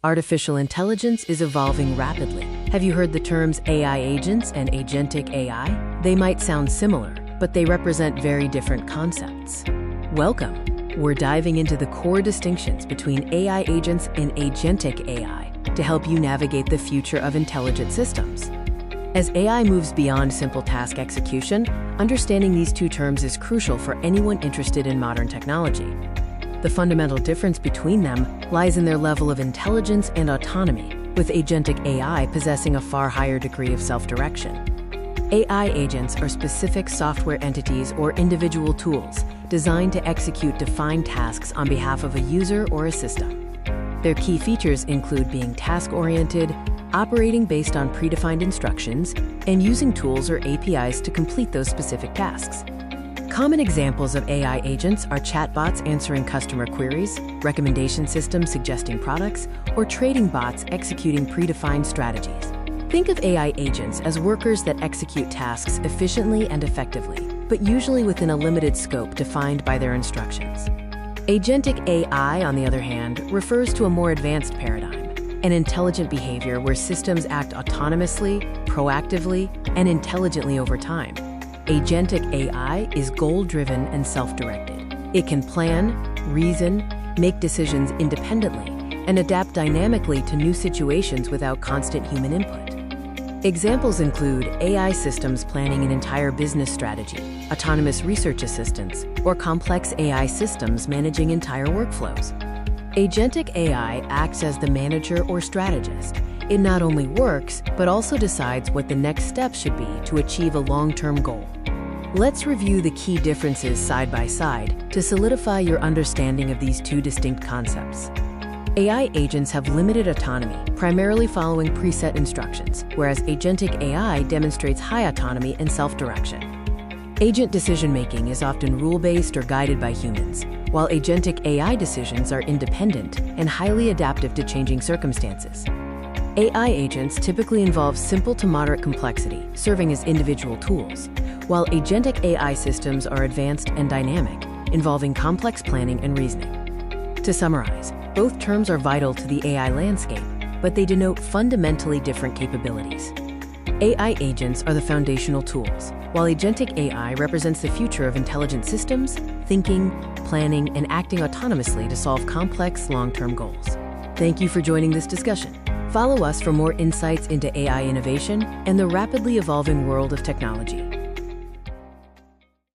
Artificial intelligence is evolving rapidly. Have you heard the terms AI agents and agentic AI? They might sound similar, but they represent very different concepts. Welcome. We're diving into the core distinctions between AI agents and agentic AI to help you navigate the future of intelligent systems. As AI moves beyond simple task execution, understanding these two terms is crucial for anyone interested in modern technology. The fundamental difference between them lies in their level of intelligence and autonomy, with agentic AI possessing a far higher degree of self-direction. AI agents are specific software entities or individual tools designed to execute defined tasks on behalf of a user or a system. Their key features include being task-oriented, operating based on predefined instructions, and using tools or APIs to complete those specific tasks. Common examples of AI agents are chatbots answering customer queries, recommendation systems suggesting products, or trading bots executing predefined strategies. Think of AI agents as workers that execute tasks efficiently and effectively, but usually within a limited scope defined by their instructions. Agentic AI, on the other hand, refers to a more advanced paradigm, an intelligent behavior where systems act autonomously, proactively, and intelligently over time. Agentic AI is goal-driven and self-directed. It can plan, reason, make decisions independently, and adapt dynamically to new situations without constant human input. Examples include AI systems planning an entire business strategy, autonomous research assistants, or complex AI systems managing entire workflows. Agentic AI acts as the manager or strategist. It not only works, but also decides what the next step should be to achieve a long-term goal. Let's review the key differences side by side to solidify your understanding of these two distinct concepts. AI agents have limited autonomy, primarily following preset instructions, whereas agentic AI demonstrates high autonomy and self-direction. Agent decision-making is often rule-based or guided by humans, while agentic AI decisions are independent and highly adaptive to changing circumstances. AI agents typically involve simple to moderate complexity, serving as individual tools, while agentic AI systems are advanced and dynamic, involving complex planning and reasoning. To summarize, both terms are vital to the AI landscape, but they denote fundamentally different capabilities. AI agents are the foundational tools, while agentic AI represents the future of intelligent systems, thinking, planning, and acting autonomously to solve complex long-term goals. Thank you for joining this discussion. Follow us for more insights into AI innovation and the rapidly evolving world of technology.